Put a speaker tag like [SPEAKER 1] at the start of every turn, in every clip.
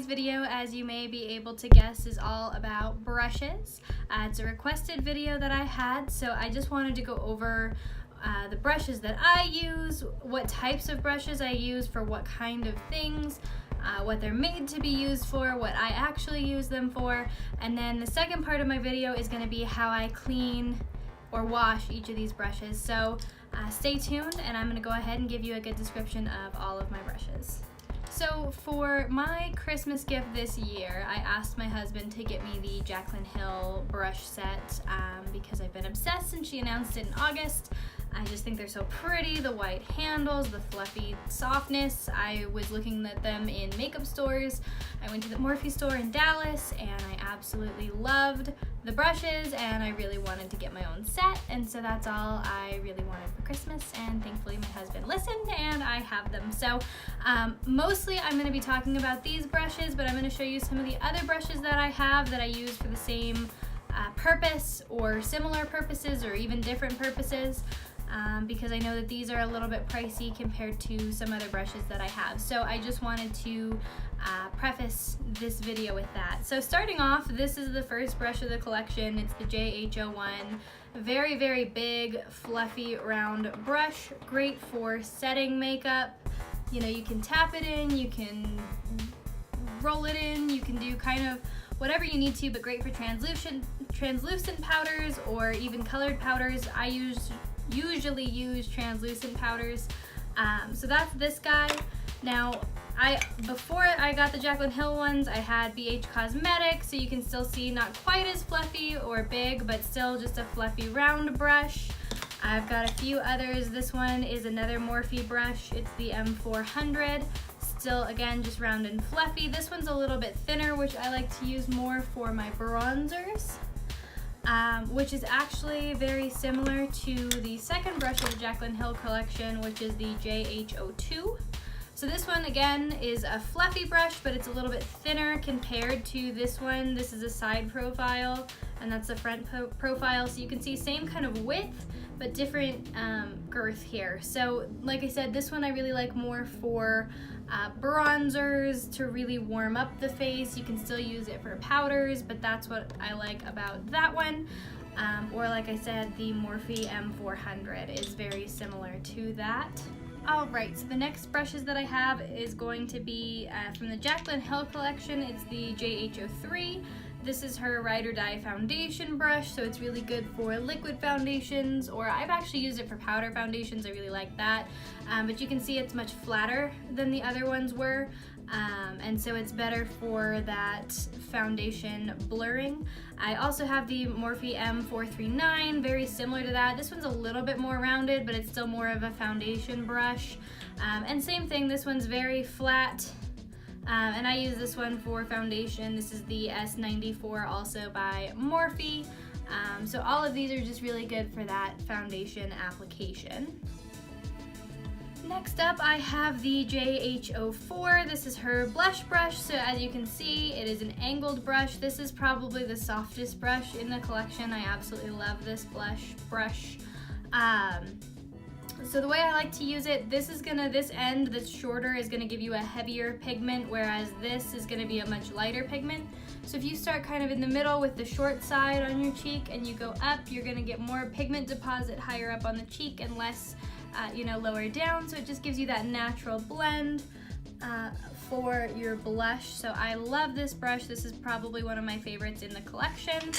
[SPEAKER 1] today's video, as you may be able to guess, is all about brushes. It's a requested video that I had, so I just wanted to go over the brushes that I use, what types of brushes I use for what kind of things, what they're made to be used for, what I actually use them for, and then the second part of my video is going to be how I clean or wash each of these brushes. So stay tuned, and I'm going to go ahead and give you a good description of all of my brushes. So for my Christmas gift this year, I asked my husband to get me the Jaclyn Hill brush set because I've been obsessed since she announced it in August. I just think they're so pretty, the white handles, the fluffy softness. I was looking at them in makeup stores. I went to the Morphe store in Dallas and I absolutely loved the brushes and I really wanted to get my own set, and so that's all I really wanted for Christmas, and thankfully my husband listened and I have them. So mostly I'm going to be talking about these brushes, but I'm going to show you some of the other brushes that I have that I use for the same purpose or similar purposes or even different purposes. Because I know that these are a little bit pricey compared to some other brushes that I have. So I just wanted to preface this video with that. So starting off, this is the first brush of the collection. It's the JH01. Very, very big, fluffy, round brush. Great for setting makeup. You know, you can tap it in, you can roll it in, you can do kind of whatever you need to, but great for translucent powders or even colored powders. I usually use translucent powders. So that's this guy. Now, before I got the Jaclyn Hill ones, I had BH Cosmetics, so you can still see not quite as fluffy or big, but still just a fluffy round brush. I've got a few others. This one is another Morphe brush. It's the M400. Still, again, just round and fluffy. This one's a little bit thinner, which I like to use more for my bronzers. Which is actually very similar to the second brush of the Jaclyn Hill collection, which is the JH02. So this one, again, is a fluffy brush, but it's a little bit thinner compared to this one. This is a side profile, and that's the front profile. So you can see same kind of width, but different girth here. So like I said, this one I really like more for bronzers, to really warm up the face. You can still use it for powders, but that's what I like about that one. Or like I said, the Morphe M400 is very similar to that. Alright, so the next brushes that I have is going to be from the Jaclyn Hill collection. It's the JH03. This is her Ride or Die foundation brush, so it's really good for liquid foundations, or I've actually used it for powder foundations. I really like that. But you can see it's much flatter than the other ones were, and so it's better for that foundation blurring. I also have the Morphe M439, very similar to that. This one's a little bit more rounded, but it's still more of a foundation brush. And same thing, this one's very flat. And I use this one for foundation. This is the S94, also by Morphe. So all of these are just really good for that foundation application. Next up, I have the JH04. This is her blush brush. So as you can see, it is an angled brush. This is probably the softest brush in the collection. I absolutely love this blush brush. So the way I like to use it, this end that's shorter is gonna give you a heavier pigment, whereas this is gonna be a much lighter pigment. So if you start kind of in the middle with the short side on your cheek and you go up, you're gonna get more pigment deposit higher up on the cheek and less, lower down. So it just gives you that natural blend for your blush. So I love this brush. This is probably one of my favorites in the collection.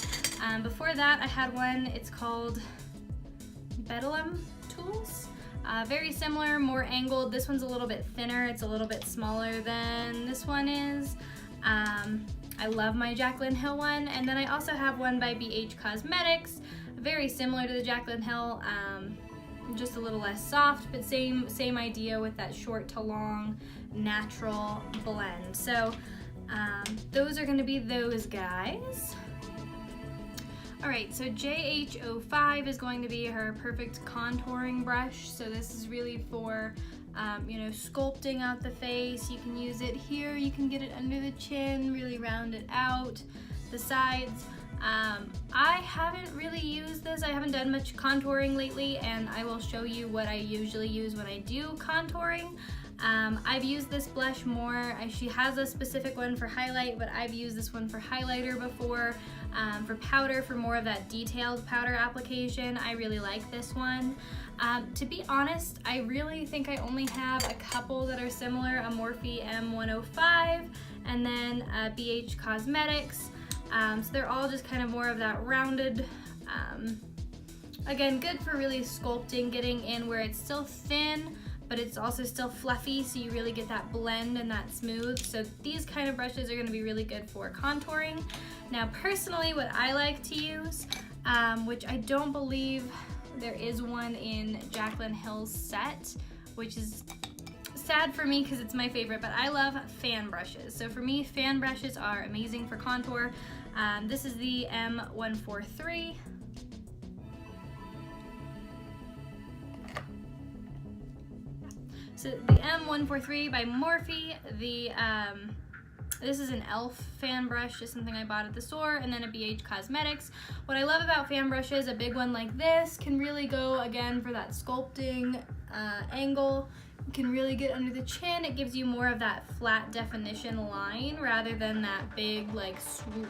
[SPEAKER 1] Before that, I had one, it's called Bedlam Tools. Very similar, more angled. This one's a little bit thinner. It's a little bit smaller than this one is. I love my Jaclyn Hill one. And then I also have one by BH Cosmetics, very similar to the Jaclyn Hill, just a little less soft, but same idea with that short to long natural blend. So those are gonna be those guys. Alright, so JH05 is going to be her perfect contouring brush. So this is really for, sculpting out the face. You can use it here, you can get it under the chin, really round it out, the sides. I haven't really used this. I haven't done much contouring lately, and I will show you what I usually use when I do contouring. I've used this blush more. She has a specific one for highlight, but I've used this one for highlighter before. For powder, for more of that detailed powder application, I really like this one. To be honest, I really think I only have a couple that are similar, a Morphe M105 and then BH Cosmetics. So they're all just kind of more of that rounded, again, good for really sculpting, getting in where it's still thin, but it's also still fluffy, so you really get that blend and that smooth. So these kind of brushes are gonna be really good for contouring. Now, personally, what I like to use, which I don't believe there is one in Jaclyn Hill's set, which is sad for me because it's my favorite, but I love fan brushes. So for me, fan brushes are amazing for contour. This is the M143. So the M143 by Morphe, this is an e.l.f. fan brush, just something I bought at the store, and then a BH Cosmetics. What I love about fan brushes, a big one like this can really go, again, for that sculpting angle. You can really get under the chin. It gives you more of that flat definition line rather than that big like swoop.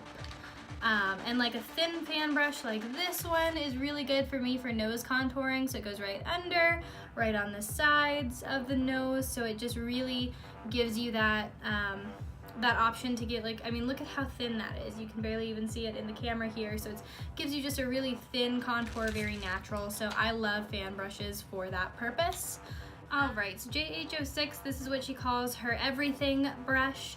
[SPEAKER 1] And like a thin fan brush like this one is really good for me for nose contouring. So it goes right under, right on the sides of the nose. So it just really gives you that that option to get, like, I mean, look at how thin that is. You can barely even see it in the camera here. So it gives you just a really thin contour, very natural. So I love fan brushes for that purpose. All right, so JH06, this is what she calls her everything brush.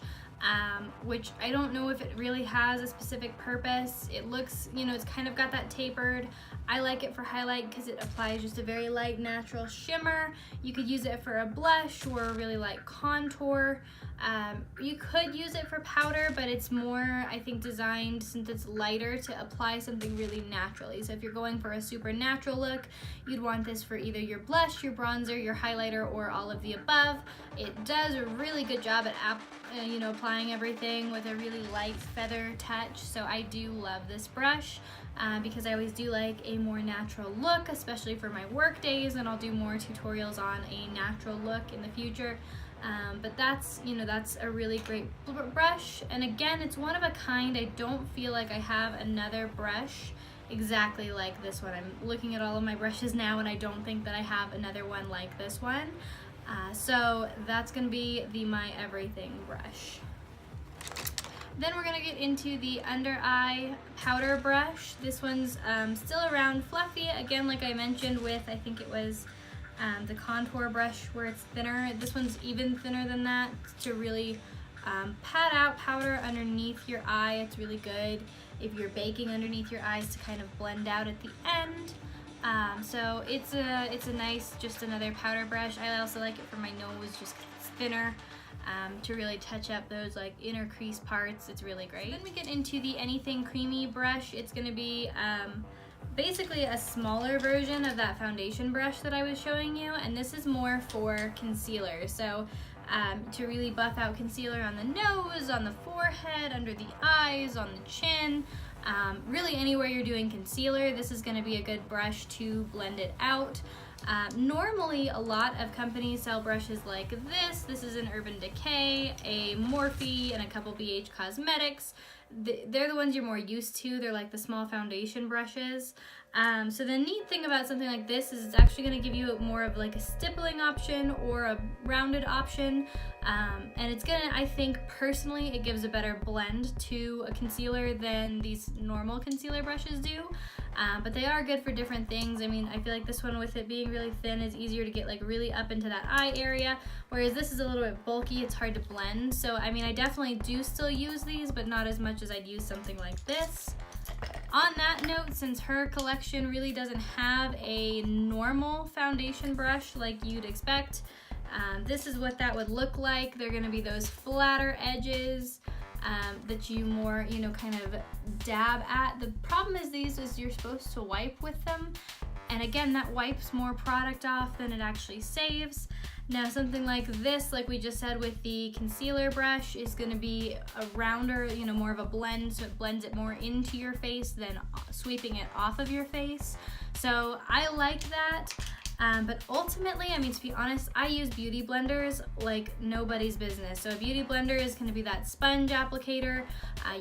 [SPEAKER 1] Which I don't know if it really has a specific purpose. It looks, you know, it's kind of got that tapered. I like it for highlight because it applies just a very light, natural shimmer. You could use it for a blush or a really light contour. You could use it for powder, but it's more, I think, designed, since it's lighter, to apply something really naturally. So if you're going for a super natural look, you'd want this for either your blush, your bronzer, your highlighter, or all of the above. It does a really good job at applying everything with a really light feather touch. So I do love this brush because I always do like a more natural look, especially for my work days, and I'll do more tutorials on a natural look in the future. But that's a really great brush, and again, it's one of a kind. I don't feel like I have another brush exactly like this one. I'm looking at all of my brushes now, and I don't think that I have another one like this one. So that's gonna be the My Everything brush. Then we're gonna get into the under eye powder brush. This one's still around fluffy, again, like I mentioned with, I think it was the contour brush where it's thinner. This one's even thinner than that to really pat out powder underneath your eye. It's really good if you're baking underneath your eyes to kind of blend out at the end. So it's a nice, just another powder brush. I also like it for my nose, just 'cause it's thinner, to really touch up those like inner crease parts. It's really great. So then we get into the Anything Creamy brush. It's gonna be basically a smaller version of that foundation brush that I was showing you, and this is more for concealer. So to really buff out concealer on the nose, on the forehead, under the eyes, on the chin, really anywhere you're doing concealer, this is going to be a good brush to blend it out. Normally a lot of companies sell brushes like this. This is an Urban Decay, a Morphe, and a couple BH Cosmetics. They're the ones you're more used to. They're like the small foundation brushes. So the neat thing about something like this is it's actually going to give you more of like a stippling option or a rounded option. And it's going to, I think personally, it gives a better blend to a concealer than these normal concealer brushes do. But they are good for different things. I mean, I feel like this one, with it being really thin, is easier to get like really up into that eye area, whereas this is a little bit bulky. It's hard to blend. So I mean, I definitely do still use these, but not as much as I'd use something like this. On that note, since her collection really doesn't have a normal foundation brush like you'd expect, this is what that would look like. They're going to be those flatter edges that you more, kind of dab at. The problem is these is you're supposed to wipe with them, and again, that wipes more product off than it actually saves. Now something like this, like we just said with the concealer brush, is going to be a rounder, more of a blend, so it blends it more into your face than sweeping it off of your face. So I like that. But ultimately, I mean, to be honest, I use beauty blenders like nobody's business. So a beauty blender is going to be that sponge applicator.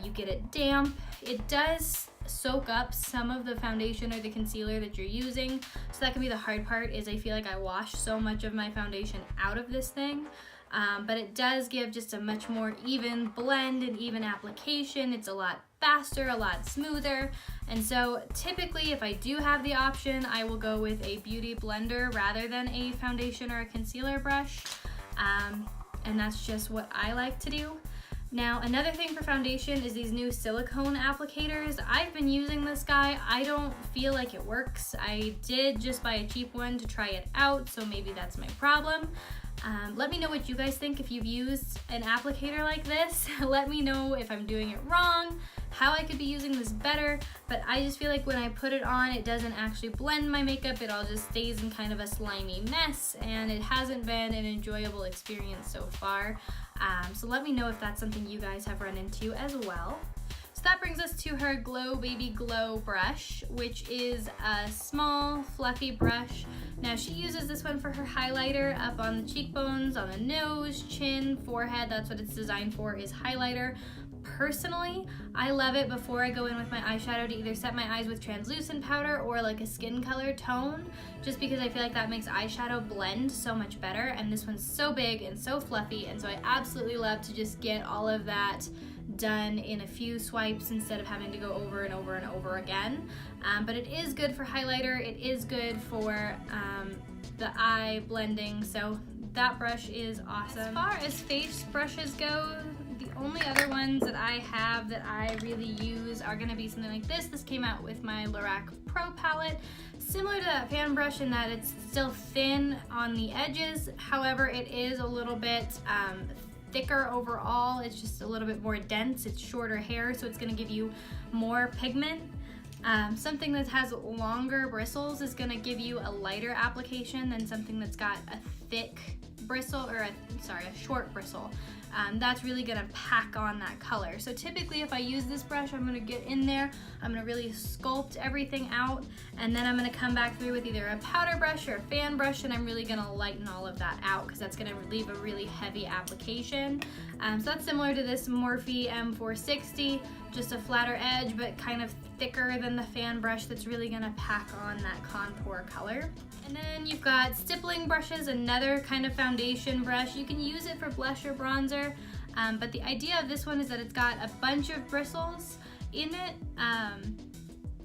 [SPEAKER 1] You get it damp. It does soak up some of the foundation or the concealer that you're using. So that can be the hard part, is I feel like I wash so much of my foundation out of this thing. But it does give just a much more even blend and even application. It's a lot faster, a lot smoother. And so typically if I do have the option, I will go with a beauty blender rather than a foundation or a concealer brush. And that's just what I like to do. Now, another thing for foundation is these new silicone applicators. I've been using this guy. I don't feel like it works. I did just buy a cheap one to try it out, so maybe that's my problem. Let me know what you guys think if you've used an applicator like this. Let me know if I'm doing it wrong, how I could be using this better, but I just feel like when I put it on, it doesn't actually blend my makeup. It all just stays in kind of a slimy mess, and it hasn't been an enjoyable experience so far. So let me know if that's something you guys have run into as well. So that brings us to her Glow Baby Glow brush, which is a small, fluffy brush. Now she uses this one for her highlighter up on the cheekbones, on the nose, chin, forehead. That's what it's designed for, is highlighter. Personally, I love it before I go in with my eyeshadow to either set my eyes with translucent powder or like a skin color tone, just because I feel like that makes eyeshadow blend so much better. And this one's so big and so fluffy, and so I absolutely love to just get all of that done in a few swipes instead of having to go over and over and over again. But it is good for highlighter. It is good for the eye blending, so that brush is awesome. As far as face brushes go, the only other ones that I have that I really use are going to be something like this. This came out with my Lorac Pro palette. Similar to that fan brush in that it's still thin on the edges. However, it is a little bit thicker overall. It's just a little bit more dense. It's shorter hair, so it's going to give you more pigment. Something that has longer bristles is going to give you a lighter application than something that's got a thick bristle, or a short bristle. That's really gonna pack on that color. So typically if I use this brush, I'm gonna get in there, I'm gonna really sculpt everything out, and then I'm gonna come back through with either a powder brush or a fan brush, and I'm really gonna lighten all of that out because that's gonna leave a really heavy application. So that's similar to this Morphe M460, just a flatter edge but kind of thicker than the fan brush that's really gonna pack on that contour color. And then you've got stippling brushes, another kind of foundation brush. You can use it for blush or bronzer, but the idea of this one is that it's got a bunch of bristles in it,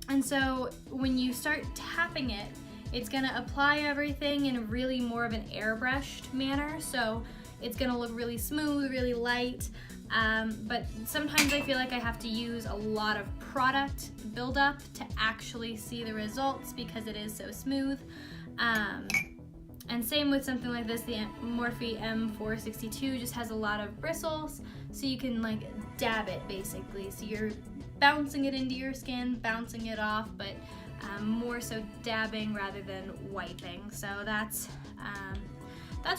[SPEAKER 1] and so when you start tapping it, it's gonna apply everything in really more of an airbrushed manner, so it's gonna look really smooth, really light. But sometimes I feel like I have to use a lot of product buildup to actually see the results because it is so smooth. And same with something like this, the Morphe M462 just has a lot of bristles, so you can like dab it basically. So you're bouncing it into your skin, bouncing it off, but more so dabbing rather than wiping. So that's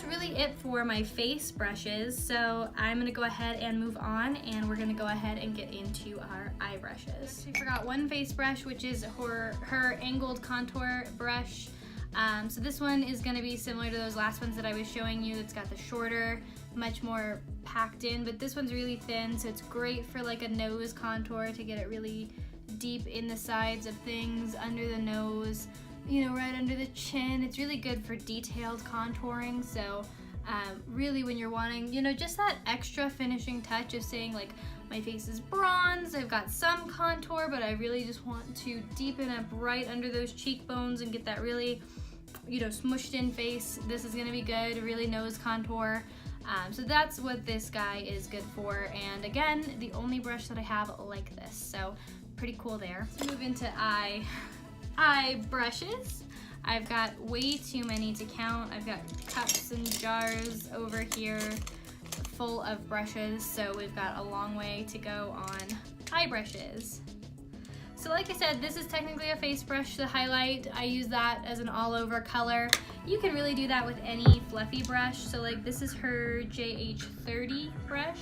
[SPEAKER 1] really it for my face brushes. So I'm gonna go ahead and move on, and we're gonna go ahead and get into our eye brushes. We forgot one face brush, which is her angled contour brush. So this one is gonna be similar to those last ones that I was showing you. It's got the shorter, much more packed in, but this one's really thin, so it's great for like a nose contour to get it really deep in the sides of things, under the nose, you know, right under the chin. It's really good for detailed contouring. So really when you're wanting, you know, just that extra finishing touch of saying like, my face is bronze, I've got some contour, but I really just want to deepen up right under those cheekbones and get that really, you know, smushed in face. This is gonna be good, really nose contour. So that's what this guy is good for. And again, the only brush that I have like this, so pretty cool there. Let's move into eye brushes. I've got way too many to count. I've got cups and jars over here full of brushes, so we've got a long way to go on eye brushes. So like I said, this is technically a face brush to highlight. I use that as an all-over color. You can really do that with any fluffy brush. So like this is her JH30 brush.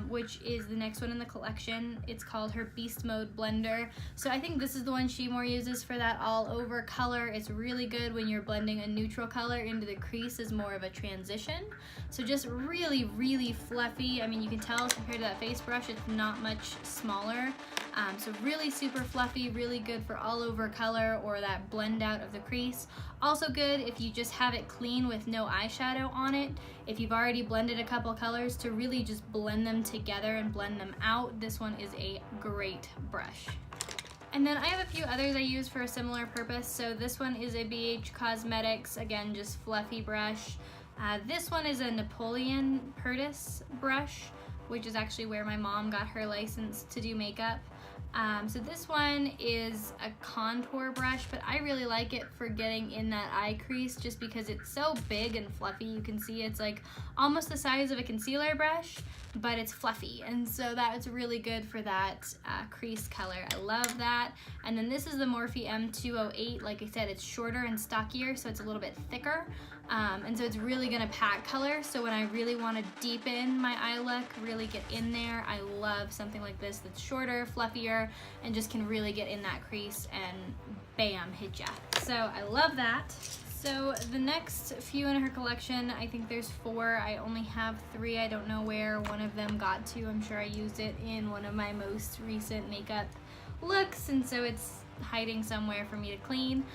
[SPEAKER 1] which is the next one in the collection. It's called her Beast Mode Blender. So I think this is the one she more uses for that all over color. It's really good when you're blending a neutral color into the crease as more of a transition. So just really, really fluffy. I mean, you can tell compared to that face brush, it's not much smaller. So really super fluffy, really good for all over color or that blend out of the crease. Also good if you just have it clean with no eyeshadow on it. If you've already blended a couple colors, to really just blend them together and blend them out, this one is a great brush. And then I have a few others I use for a similar purpose. So this one is a BH Cosmetics, again, just fluffy brush. This one is a Napoleon Purtis brush, which is actually where my mom got her license to do makeup. So this one is a contour brush, but I really like it for getting in that eye crease just because it's so big and fluffy. You can see it's like almost the size of a concealer brush, but it's fluffy, and so that's really good for that crease color. I love that. And then this is the Morphe M208. Like I said, it's shorter and stockier, so it's a little bit thicker, and so it's really gonna pack color. So when I really want to deepen my eye look, really get in there, I love something like this that's shorter, fluffier, and just can really get in that crease and bam, hit ya. So I love that. So the next few in her collection, I think there's 4. I only have 3. I don't know where one of them got to. I'm sure I used it in one of my most recent makeup looks, and so it's hiding somewhere for me to clean.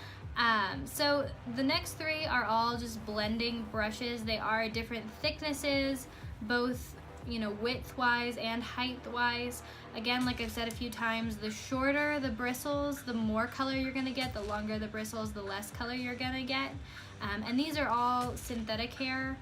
[SPEAKER 1] So the next 3 are all just blending brushes. They are different thicknesses, both, you know, width-wise and height-wise. Again, like I've said a few times, the shorter the bristles, the more color you're gonna get. The longer the bristles, the less color you're gonna get. And these are all synthetic hair.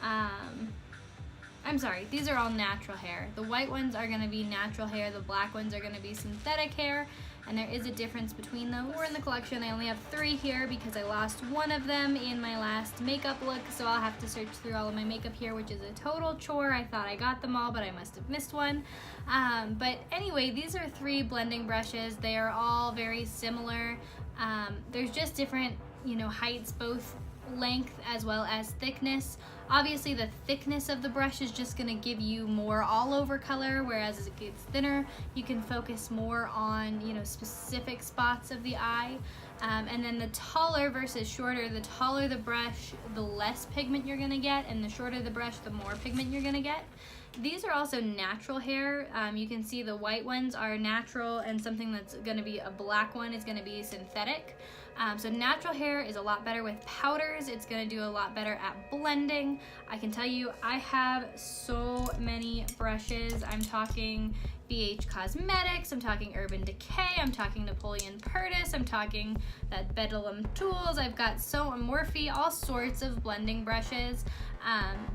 [SPEAKER 1] I'm sorry, these are all natural hair. The white ones are gonna be natural hair, the black ones are gonna be synthetic hair, and there is a difference between those. 4 in the collection. I only have 3 here because I lost one of them in my last makeup look, so I'll have to search through all of my makeup here, which is a total chore. I thought I got them all, but I must have missed one. But anyway, these are 3 blending brushes. They are all very similar. There's just different, you know, heights, both length as well as thickness. Obviously the thickness of the brush is just going to give you more all over color, whereas as it gets thinner you can focus more on, you know, specific spots of the eye. And then the taller versus shorter, the taller the brush, the less pigment you're going to get, and the shorter the brush, the more pigment you're going to get. These are also natural hair. You can see the white ones are natural, and something that's going to be a black one is going to be synthetic. So natural hair is a lot better with powders. It's going to do a lot better at blending. I can tell you, I have so many brushes. I'm talking BH Cosmetics, I'm talking Urban Decay, I'm talking Napoleon Purtis, I'm talking that Bedlam Tools, I've got so Morphe, all sorts of blending brushes.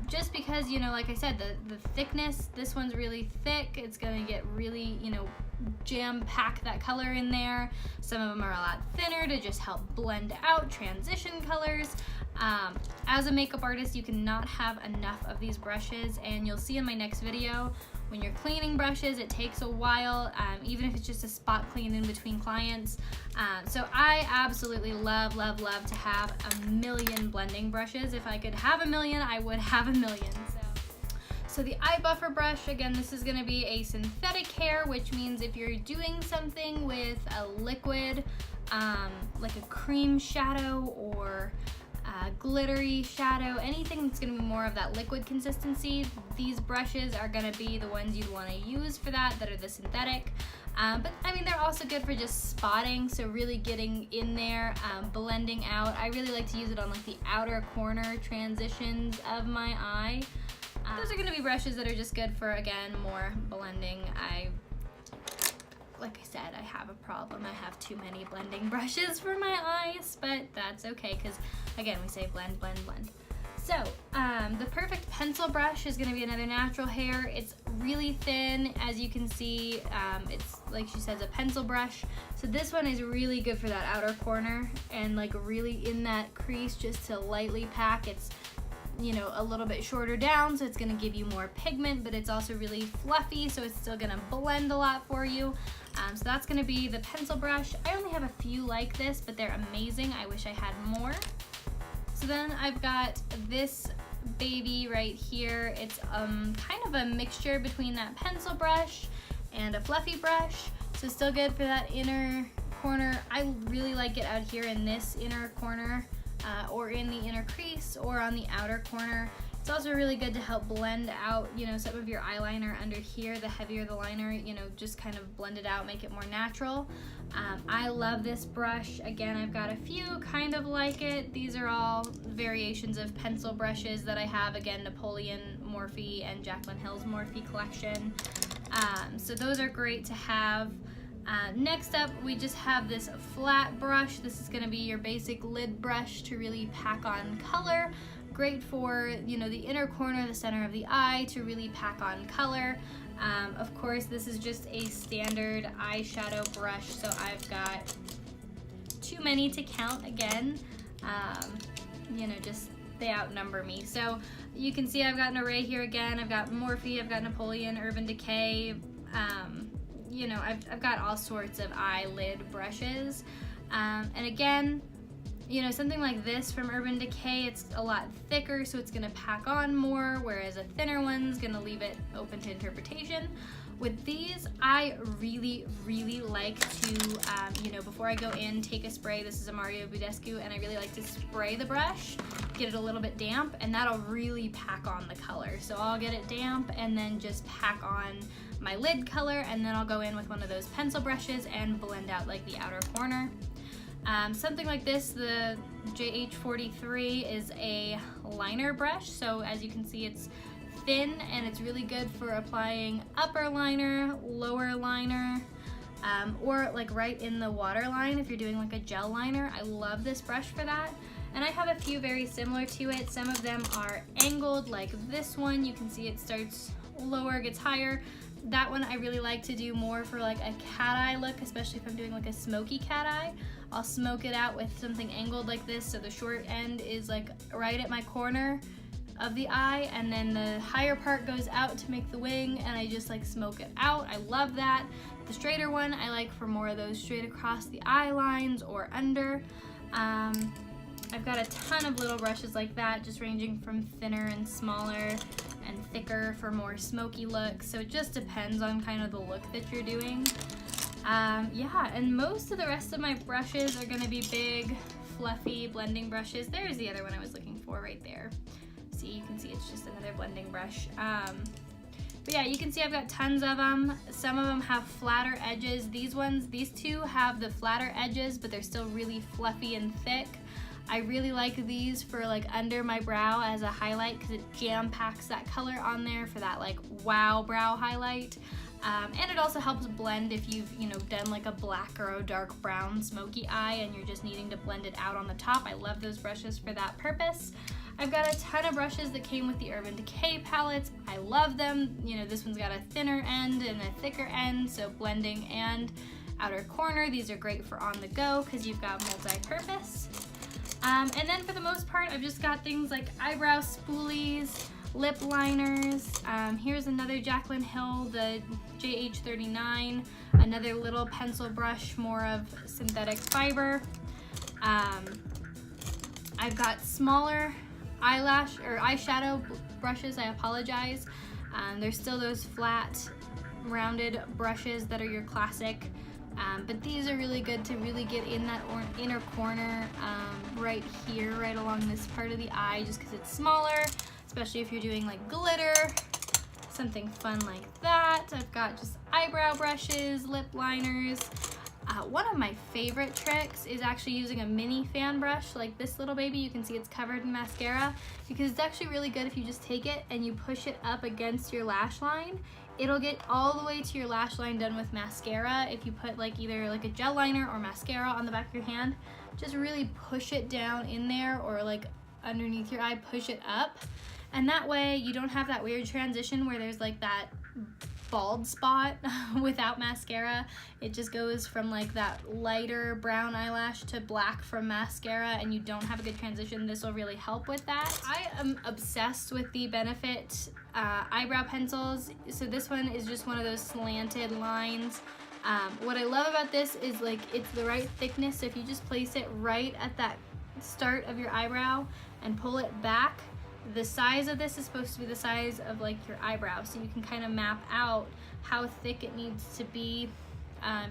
[SPEAKER 1] Just because, you know, like I said, the thickness, this one's really thick. It's going to get really, you know, jam-pack that color in there. Some of them are a lot thinner to just help blend out transition colors. As a makeup artist, you cannot have enough of these brushes, and you'll see in my next video, when you're cleaning brushes, it takes a while, even if it's just a spot clean in between clients. So I absolutely love, love, love to have a million blending brushes. If I could have a million, I would have a million. So the eye buffer brush, again, this is gonna be a synthetic hair, which means if you're doing something with a liquid, like a cream shadow or glittery shadow, anything that's going to be more of that liquid consistency, these brushes are going to be the ones you'd want to use for that are the synthetic. But I mean, they're also good for just spotting, so really getting in there, blending out. I really like to use it on like the outer corner transitions of my eye. Those are going to be brushes that are just good for, again, more blending. Like I said, I have a problem. I have too many blending brushes for my eyes, but that's okay because, again, we say blend, blend, blend. So, the Perfect Pencil brush is going to be another natural hair. It's really thin, as you can see. It's, like she says, a pencil brush. So this one is really good for that outer corner and, like, really in that crease just to lightly pack. It's, you know, a little bit shorter down, so it's going to give you more pigment, but it's also really fluffy, so it's still going to blend a lot for you. So that's going to be the pencil brush. I only have a few like this, but they're amazing. I wish I had more. So then I've got this baby right here. It's kind of a mixture between that pencil brush and a fluffy brush, so still good for that inner corner. I really like it out here in this inner corner, or in the inner crease, or on the outer corner. It's also really good to help blend out, you know, some of your eyeliner under here. The heavier the liner, you know, just kind of blend it out, make it more natural. I love this brush. Again, I've got a few kind of like it. These are all variations of pencil brushes that I have. Again, Napoleon Morphe and Jaclyn Hill's Morphe collection. So those are great to have. Next up, we just have this flat brush. This is going to be your basic lid brush to really pack on color. Great for, you know, the inner corner, the center of the eye, to really pack on color. Of course, this is just a standard eyeshadow brush, so I've got too many to count again. You know, just they outnumber me. So you can see I've got an array here again. I've got Morphe, I've got Napoleon, Urban Decay. You know, I've got all sorts of eyelid brushes. And again, you know, something like this from Urban Decay, it's a lot thicker, so it's gonna pack on more, whereas a thinner one's gonna leave it open to interpretation. With these, I really, really like to, you know, before I go in, take a spray. This is a Mario Badescu, and I really like to spray the brush, get it a little bit damp, and that'll really pack on the color. So I'll get it damp and then just pack on my lid color, and then I'll go in with one of those pencil brushes and blend out like the outer corner. Something like this, the JH43 is a liner brush, so as you can see it's thin and it's really good for applying upper liner, lower liner, or like right in the waterline if you're doing like a gel liner. I love this brush for that. And I have a few very similar to it. Some of them are angled, like this one. You can see it starts lower, gets higher. That one I really like to do more for like a cat eye look, especially if I'm doing like a smoky cat eye. I'll smoke it out with something angled like this, so the short end is like right at my corner of the eye, and then the higher part goes out to make the wing, and I just like smoke it out. I love that. The straighter one I like for more of those straight across the eye lines or under. I've got a ton of little brushes like that, just ranging from thinner and smaller and thicker for more smoky looks. So it just depends on kind of the look that you're doing. Yeah, and most of the rest of my brushes are gonna be big, fluffy blending brushes. There's the other one I was looking for right there. See, you can see it's just another blending brush. But yeah, you can see I've got tons of them. Some of them have flatter edges. These two have the flatter edges, but they're still really fluffy and thick. I really like these for like under my brow as a highlight because it jam packs that color on there for that like wow brow highlight. And it also helps blend if you've, you know, done like a black or a dark brown smoky eye and you're just needing to blend it out on the top. I love those brushes for that purpose. I've got a ton of brushes that came with the Urban Decay palettes. I love them. You know, this one's got a thinner end and a thicker end, so blending and outer corner. These are great for on the go because you've got multi-purpose. And then for the most part, I've just got things like eyebrow spoolies, lip liners. Here's another Jaclyn Hill, the JH39, another little pencil brush, more of synthetic fiber. I've got smaller eyeshadow brushes, I apologize. There's still those flat, rounded brushes that are your classic. But these are really good to really get in that inner corner right here, right along this part of the eye, just because it's smaller, especially if you're doing like glitter, something fun like that. I've got just eyebrow brushes, lip liners. One of my favorite tricks is actually using a mini fan brush like this little baby. You can see it's covered in mascara because it's actually really good if you just take it and you push it up against your lash line. It'll get all the way to your lash line done with mascara. If you put like either like a gel liner or mascara on the back of your hand, just really push it down in there or like underneath your eye, push it up. And that way you don't have that weird transition where there's like that bald spot without mascara. It just goes from like that lighter brown eyelash to black from mascara and you don't have a good transition. This will really help with that. I am obsessed with the Benefit eyebrow pencils. So this one is just one of those slanted lines. What I love about this is like it's the right thickness, so if you just place it right at that start of your eyebrow and pull it back, the size of this is supposed to be the size of like your eyebrow, so you can kind of map out how thick it needs to be.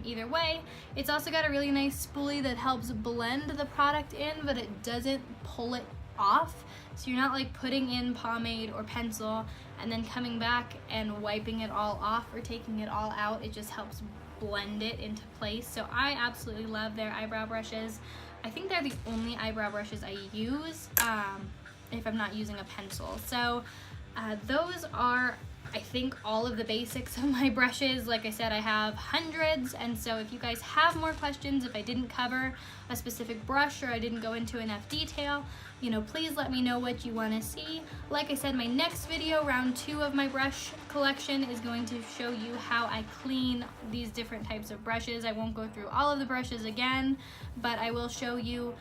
[SPEAKER 1] Either way, it's also got a really nice spoolie that helps blend the product in, but it doesn't pull it off. So you're not like putting in pomade or pencil and then coming back and wiping it all off or taking it all out. It just helps blend it into place. So I absolutely love their eyebrow brushes. I think they're the only eyebrow brushes I use if I'm not using a pencil. So those are, I think, all of the basics of my brushes. Like I said, I have hundreds, and so if you guys have more questions, if I didn't cover a specific brush or I didn't go into enough detail, you know, please let me know what you want to see. Like I said, my next video, round 2 of my brush collection, is going to show you how I clean these different types of brushes. I won't go through all of the brushes again, but I will show you,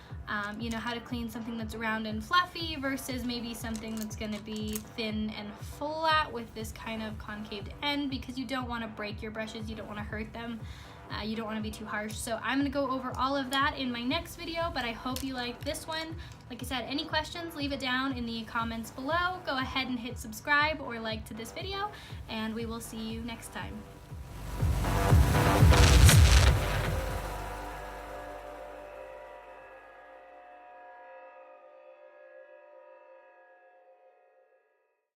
[SPEAKER 1] you know, how to clean something that's round and fluffy versus maybe something that's going to be thin and flat with this kind of concaved end, because you don't want to break your brushes, you don't want to hurt them. You don't want to be too harsh. So I'm going to go over all of that in my next video, but I hope you liked this one. Like I said, any questions, leave it down in the comments below. Go ahead and hit subscribe or like to this video, and we will see you next time.